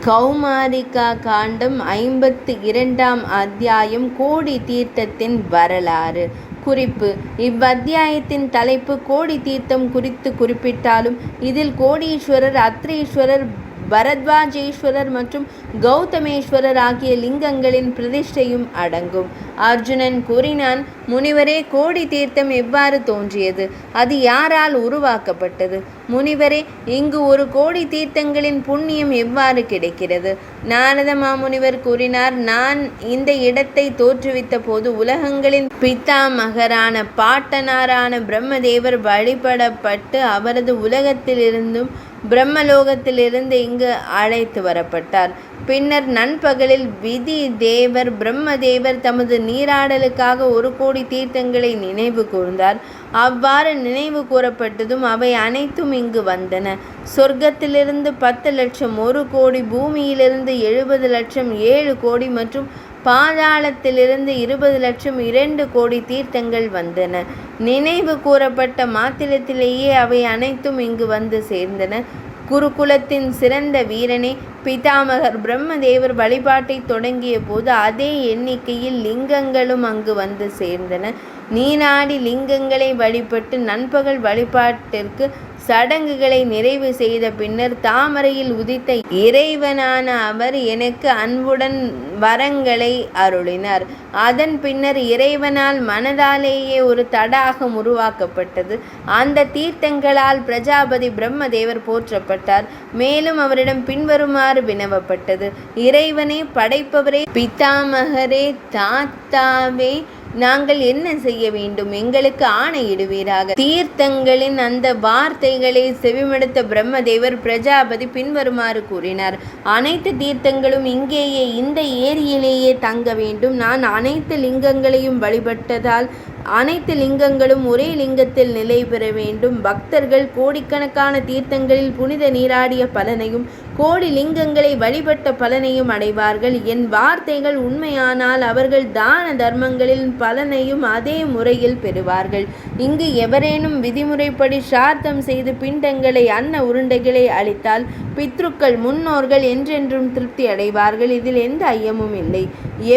கௌமாரிகா காண்டம் 52ஆம் அத்தியாயம் கோடி தீர்த்தத்தின் வரலாறு. குறிப்பு: இவ்வத்தியாயத்தின் தலைப்பு கோடி தீர்த்தம் குறித்து குறிப்பிட்டாலும் இதில் கோடீஸ்வரர், அத்ரீஸ்வரர், பரத்வாஜேஸ்வரர் மற்றும் கௌதமேஸ்வரர் ஆகிய லிங்கங்களின் பிரதிஷ்டையும் அடங்கும். அர்ஜுனன் கூறினான்: முனிவரே, கோடி தீர்த்தம் எவ்வாறு தோன்றியது? அது யாரால் உருவாக்கப்பட்டது? முனிவரே, இங்கு ஒரு கோடி தீர்த்தங்களின் புண்ணியம் எவ்வாறு கிடைக்கிறது? நாரத மாமுனிவர் கூறினார்: நான் இந்த இடத்தை தோற்றுவித்த போது உலகங்களின் பித்தாமகரான பாட்டனாரான பிரம்மதேவர் வழிபடப்பட்டு அவரது உலகத்திலிருந்தும் பிரம்மலோகத்திலிருந்து இங்கு அழைத்து வரப்பட்டார். பின்னர் நண்பகலில் விதி தேவர் பிரம்மதேவர் தமது நீராடலுக்காக 1 கோடி தீர்த்தங்களை நினைவு கூர்ந்தார். அவ்வாறு நினைவு கூறப்பட்டதும் அவை அனைத்தும் இங்கு வந்தன. சொர்க்கத்திலிருந்து 10 லட்சம் 1 கோடி, பூமியிலிருந்து 70 லட்சம் 7 கோடி மற்றும் பாதாளத்திலிருந்து 20 லட்சம் 2 கோடி தீர்த்தங்கள் வந்தன. நினைவு கூறப்பட்ட மாத்திரத்திலேயே அவை அனைத்தும் இங்கு வந்து சேர்ந்தன. குருகுலத்தின் சிறந்த வீரனே, பிதாமகர் பிரம்மதேவர் வழிபாட்டை தொடங்கிய போது அதே எண்ணிக்கையில் லிங்கங்களும் அங்கு வந்து சேர்ந்தன. நீராடி லிங்கங்களை வழிபட்டு நண்பகல் வழிபாட்டிற்கு சடங்குகளை நிறைவு செய்த பின்னர் தாமரையில் உதித்த இறைவனான அவர் எனக்கு அன்புடன் வரங்களை அருளினார். அதன் பின்னர் இறைவனால் மனதாலேயே ஒரு தடாகம் உருவாக்கப்பட்டது. அந்த தீர்த்தங்களால் பிரஜாபதி பிரம்மதேவர் போற்றப்பட்டார். மேலும் அவரிடம் பின்வருமாறு வினவப்பட்டது: இறைவனே, படைப்பவரே, பிதாமகரே, தாத்தாவே, நாங்கள் என்ன செய்ய வேண்டும்? எங்களுக்கு ஆணையிடுவீராக. தீர்த்தங்களின் அந்த வார்த்தைகளை செவிமடுத்த பிரம்மதேவர் பிரஜாபதி பின்வருமாறு கூறினார்: அனைத்து தீர்த்தங்களும் இங்கேயே இந்த ஏரியிலேயே தங்க வேண்டும். நான் அனைத்து லிங்கங்களையும் வழிபட்டதால் அனைத்து லிங்கங்களும் ஒரே லிங்கத்தில் நிலை பெற வேண்டும். பக்தர்கள் கோடிக்கணக்கான தீர்த்தங்களில் புனித நீராடிய பலனையும் கோடி லிங்கங்களை வழிபட்ட பலனையும் அடைவார்கள். என் வார்த்தைகள் உண்மையானால் அவர்கள் தான தர்மங்களின் பலனையும் அதே முறையில் பெறுவார்கள். இங்கு எவரேனும் விதிமுறைப்படி சார்த்தம் செய்து பிண்டங்களை, அன்ன உருண்டைகளை அளித்தால் பித்ருக்கள், முன்னோர்கள் என்றென்றும் திருப்தி அடைவார்கள். இதில் எந்த ஐயமும் இல்லை.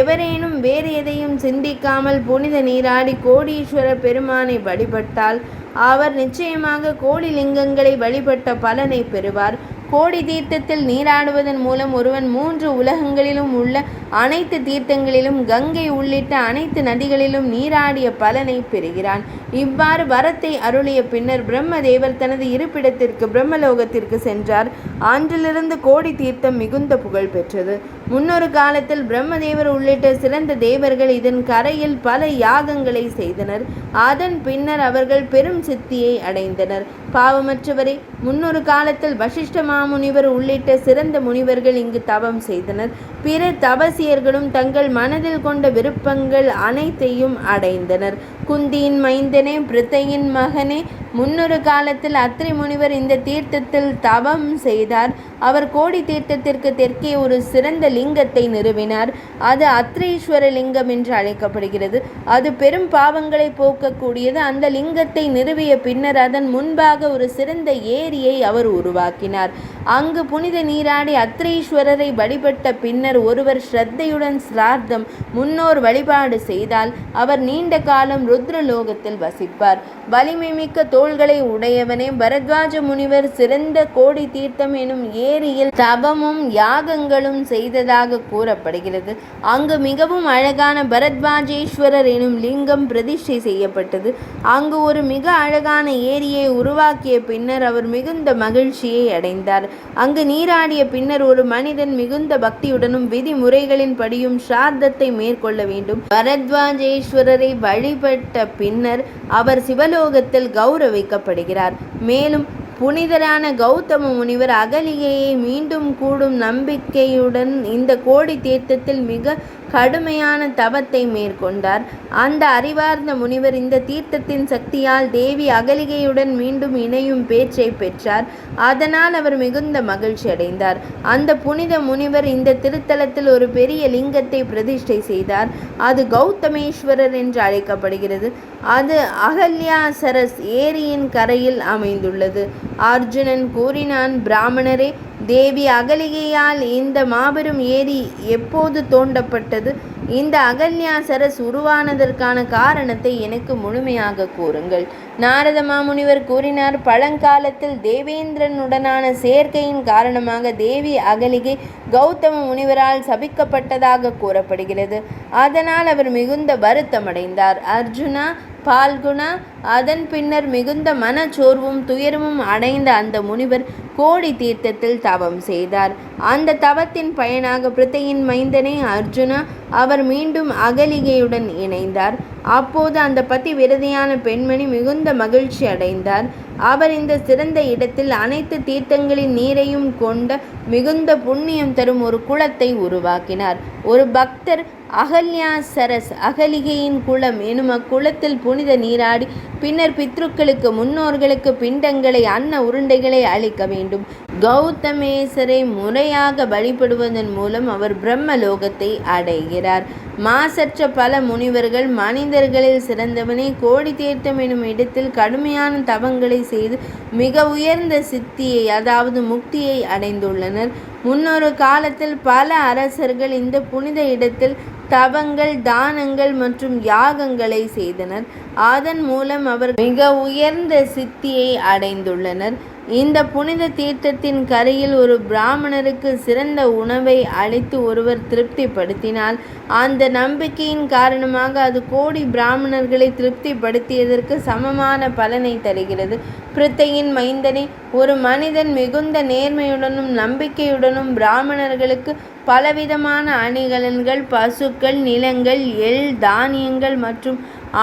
எவரேனும் வேறு எதையும் சிந்திக்காமல் புனித நீராடி கோடீஸ்வர பெருமானை வழிபட்டால் அவர் நிச்சயமாக கோடி லிங்கங்களை வழிபட்ட பலனை பெறுவார். கோடி தீர்த்தத்தில் நீராடுவதன் மூலம் ஒருவன் 3 உலகங்களிலும் உள்ள அனைத்து தீர்த்தங்களிலும் கங்கை உள்ளிட்ட அனைத்து நதிகளிலும் நீராடிய பலனை பெறுகிறான். இவ்வாறு வரத்தை அருளிய பின்னர் பிரம்மதேவர் தனது இருப்பிடத்திற்கு பிரம்மலோகத்திற்கு சென்றார். அன்றிலிருந்து கோடி தீர்த்தம் மிகுந்த புகழ் பெற்றது. முன்னொரு காலத்தில் பிரம்மதேவர் உள்ளிட்ட சிறந்த தேவர்கள் இதன் கரையில் பல யாகங்களை செய்தனர். அதன் பின்னர் அவர்கள் பெரும் சித்தியை அடைந்தனர். பாவமற்றவரே, முன்னொரு காலத்தில் வசிஷ்ட மாமுனிவர் உள்ளிட்ட சிறந்த முனிவர்கள் இங்கு தவம் செய்தனர். பிற தபசியர்களும் தங்கள் மனதில் கொண்ட விருப்பங்கள் அனைத்தையும் அடைந்தனர். குந்தியின் மைந்தனே, பிருத்தையின் மகனே, முன்னொரு காலத்தில் அத்ரி முனிவர் இந்த தீர்த்தத்தில் தவம் செய்தார். அவர் கோடி தீர்த்தத்திற்கு தெற்கே ஒரு சிறந்த லிங்கத்தை நிறுவினார். அது அத்ரீஸ்வர லிங்கம் என்று அழைக்கப்படுகிறது. அது பெரும் பாவங்களை போக்கக்கூடியது. அந்த லிங்கத்தை நிறுவிய பின்னர் அதன் முன்பாக ஒரு சிறந்த ஏரியை அவர் உருவாக்கினார். அங்கு புனித நீராடி அத்ரீஸ்வரரை வழிபட்ட பின்னர் ஒருவர் ஸ்ரத்தையுடன் சிரார்த்தம், முன்னோர் வழிபாடு செய்தால் அவர் நீண்ட காலம் ருத்ரலோகத்தில் வசிப்பார். வலிமை மிக்க தோள்களை உடையவனே, பரத்வாஜ முனிவர் சிறந்த கோடி தீர்த்தம் எனும் ஏரியில் தவமும் யாகங்களும் செய்ததாக கூறப்படுகிறது. அங்கு மிகவும் அழகான பரத்வாஜேஸ்வரர் எனும் லிங்கம் பிரதிஷ்டை செய்யப்பட்டது. அங்கு ஒரு மிக அழகான ஏரியை உருவாக்கிய பின்னர் அவர் மிகுந்த மகிழ்ச்சியை அடைந்தார். அங்கு நீராடிய பின்னர் ஒரு மனிதன் மிகுந்த பக்தியுடனும் விதிமுறைகளின் படியும் சார்த்தத்தை மேற்கொள்ள வேண்டும். பரத்வாஜேஸ்வரரை வழிபட்ட பின்னர் அவர் சிவலோகத்தில் கௌரவிக்கப்படுகிறார். மேலும் புனிதரான கௌதம முனிவர் அகலிகையை மீண்டும் கூடும் நம்பிக்கையுடன் இந்த கோடி தீர்த்தத்தில் மிக கடுமையான தவத்தை மேற்கொண்டார். அந்த அறிவார்ந்த முனிவர் இந்த தீர்த்தத்தின் சக்தியால் தேவி அகலிகையுடன் மீண்டும் இணையும் பேச்சை பெற்றார். அதனால் அவர் மிகுந்த மகிழ்ச்சி அடைந்தார். அந்த புனித முனிவர் இந்த திருத்தலத்தில் ஒரு பெரிய லிங்கத்தை பிரதிஷ்டை செய்தார். அது கௌதமேஸ்வரர் என்று அழைக்கப்படுகிறது. அது அகல்யாசரஸ் ஏரியின் கரையில் அமைந்துள்ளது. அர்ஜுனன் கூறினான்: பிராமணரே, தேவி அகலிகையால் இந்த மாபெரும் ஏரி எப்போது தோண்டப்பட்டது? இந்த அகல்யா சரஸ் உருவானதற்கான காரணத்தை எனக்கு முழுமையாக கூறுங்கள். நாரத மாமுனிவர் கூறினார். பழங்காலத்தில் தேவேந்திரனுடனான சேர்க்கையின் காரணமாக தேவி அகலிகை கௌதம முனிவரால் சபிக்கப்பட்டதாக கூறப்படுகிறது. அதனால் அவர் மிகுந்த வருத்தமடைந்தார். அர்ஜுனா, பால்குணா, அதன் பின்னர் மிகுந்த மனச்சோர்வும் துயரமும் அடைந்த அந்த முனிவர் கோடி தீர்த்தத்தில் தவம் செய்தார். அந்த தவத்தின் பயனாக பிருத்தையின் மைந்தனே அர்ஜுனா, அவர் மீண்டும் அகலிகையுடன் இணைந்தார். அப்போது அந்த விரதியான பெண்மணி மிகுந்த மகிழ்ச்சி அடைந்தார். அவர் இந்த சிறந்த இடத்தில் அனைத்து தீர்த்தங்களின் நீரையும் கொண்ட மிகுந்த புண்ணியம் தரும் ஒரு குளத்தை உருவாக்கினார். ஒரு பக்தர் அகல்யா சரஸ் அகலிகையின் குளம் எனும் அக்குளத்தில் புனித நீராடி பின்னர் பித்ருக்களுக்கு முன்னோர்களுக்கு பிண்டங்களை அன்ன உருண்டைகளை அளிக்க வேண்டும். கௌதமேசரை முறையாக வழிபடுவதன் மூலம் அவர் பிரம்மலோகத்தை அடைகிறார். மாசற்ற பல முனிவர்கள் மனிதர்களில் சிறந்தவனே கோடி தீர்த்தம் எனும் இடத்தில் கடுமையான தவங்களை செய்து மிக உயர்ந்த சித்தியை அதாவது முக்தியை அடைந்துள்ளனர். முன்னொரு காலத்தில் பல அரசர்கள் இந்த புனித இடத்தில் தவங்கள், தானங்கள் மற்றும் யாகங்களை செய்தனர். அதன் மூலம் அவர் மிக உயர்ந்த சித்தியை அடைந்துள்ளனர். இந்த புனித தீர்த்தத்தின் கரையில் ஒரு பிராமணருக்கு சிறந்த உணவை அளித்து ஒருவர் திருப்திப்படுத்தினால் அந்த நம்பிக்கையின் காரணமாக அது கோடி பிராமணர்களை திருப்திப்படுத்தியதற்கு சமமான பலனை தருகிறது. பிருத்தையின் மைந்தனே, ஒரு மனிதன் மிகுந்த நேர்மையுடனும் நம்பிக்கையுடனும் பிராமணர்களுக்கு பலவிதமான அணிகலன்கள், பசுக்கள், நிலங்கள், எள், தானியங்கள் மற்றும்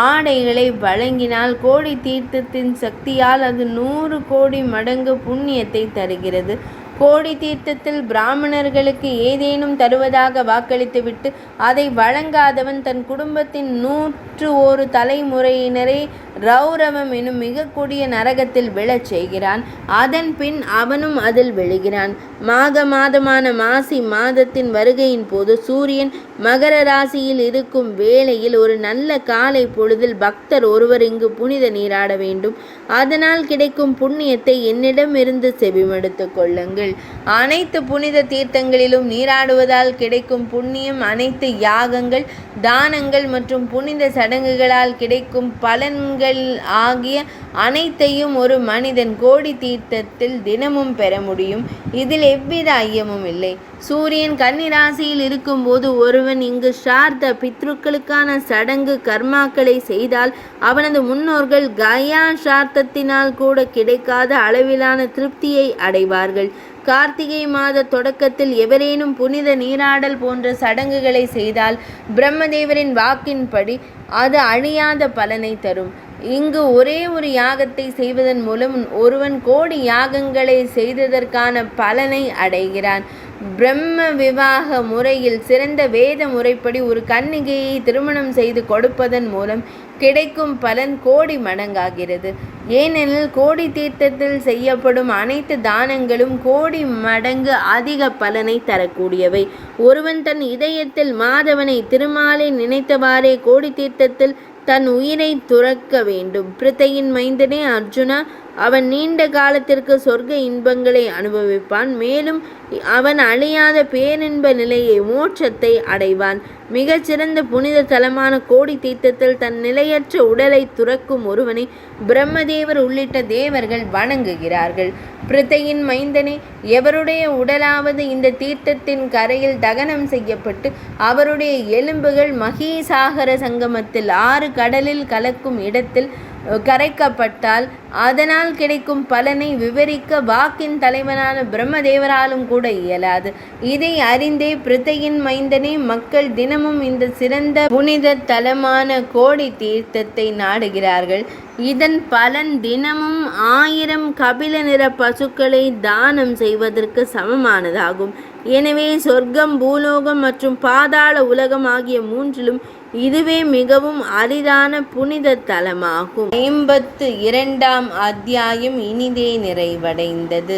ஆடைகளை வழங்கினால் கோடி தீர்த்தத்தின் சக்தியால் அது 100 கோடி மடங்கு புண்ணியத்தை தருகிறது. கோடி தீர்த்தத்தில் பிராமணர்களுக்கு ஏதேனும் தருவதாக வாக்களித்துவிட்டு அதை வழங்காதவன் தன் குடும்பத்தின் 101 தலைமுறையினரை ரௌரவம் எனும் மிக கொடிய நரகத்தில் விழச் செய்கிறான். அதன் பின் அவனும் அதில் விழுகிறான். மாதமான மாசி மாதத்தின் வருகையின் போது சூரியன் மகர ராசியில் இருக்கும் வேளையில் ஒரு நல்ல காலை பொழுதில் பக்தர் ஒருவர் இங்கு புனித நீராட வேண்டும். அதனால் கிடைக்கும் புண்ணியத்தை என்னிடமிருந்து செவிமடுத்து கொள்ளுங்கள். அனைத்து புனித தீர்த்தங்களிலும் நீராடுவதால் கிடைக்கும் புண்ணியம், அனைத்து யாகங்கள், தானங்கள் மற்றும் புனித சடங்குகளால் கிடைக்கும் பலன்கள் ஆகிய அனைத்தையும் ஒரு மனிதன் கோடி தீர்த்தத்தில் தினமும் பெற முடியும். இதில் எவ்வித ஐயமும் இல்லை. சூரியன் கன்னிராசியில் இருக்கும்போது ஒருவன் இங்கு சார்த்த பித்ருக்களுக்கான சடங்கு கர்மாக்களை செய்தால் அவனது முன்னோர்கள் கயா சார்த்தத்தினால் கூட கிடைக்காத அளவிலான திருப்தியை அடைவார்கள். கார்த்திகை மாத தொடக்கத்தில் எவரேனும் புனித நீராடல் போன்ற சடங்குகளை செய்தால் பிரம்மதேவரின் வாக்கின்படி அது அழியாத பலனை தரும். இங்கு ஒரே ஒரு யாகத்தை செய்வதன் மூலம் ஒருவன் கோடி யாகங்களை செய்ததற்கான பலனை அடைகிறான். பிரம்ம விவாக முறையில் சிறந்த வேத முறைப்படி ஒரு கன்னிகையை திருமணம் செய்து கொடுப்பதன் மூலம் கிடைக்கும் பலன் கோடி மடங்காகிறது. ஏனெனில் கோடி தீர்த்தத்தில் செய்யப்படும் அனைத்து தானங்களும் கோடி மடங்கு அதிக பலனை தரக்கூடியவை. ஒருவன் தன் இதயத்தில் மாதவனை திருமாலை நினைத்தவாறே கோடி தீர்த்தத்தில் தன் உயிரை துறக்க வேண்டும். பிருத்தையின் மைந்தனே அர்ஜுனா, அவன் நீண்ட காலத்திற்கு சொர்க்க இன்பங்களை அனுபவிப்பான். மேலும் அவன் அழியாத பேரின்ப நிலையை, மோட்சத்தை அடைவான். மிகச்சிறந்த புனித தலமான கோடி தீர்த்தத்தில் தன் நிலையற்ற உடலை துறக்கும் ஒருவனை பிரம்மதேவர் உள்ளிட்ட தேவர்கள் வணங்குகிறார்கள். பிருத்தையின் மைந்தனே, எவருடைய உடலாவது இந்த தீர்த்தத்தின் கரையில் தகனம் செய்யப்பட்டு அவருடைய எலும்புகள் மகீசாகர சங்கமத்தில் 6 கடலில் கலக்கும் இடத்தில் கரைக்கப்பட்டால் அதனால் கிடைக்கும் பலனை விவரிக்க வாக்கின் தலைவனான பிரம்மதேவராலும் கூட இயலாது. இதை அறிந்தே பிருத்தையின் மைந்தனே, மக்கள் தினமும் இந்த சிறந்த புனித தலமான கோடி தீர்த்தத்தை நாடுகிறார்கள். இதன் பலன் தினமும் 1000 கபில நிற பசுக்களை தானம் செய்வதற்கு சமமானதாகும். எனவே சொர்க்கம், பூலோகம் மற்றும் பாதாள உலகம் ஆகிய 3லும் இதுவே மிகவும் அரிதான புனித தலமாகும். 52ஆம் அத்தியாயம் இனிதே நிறைவடைந்தது.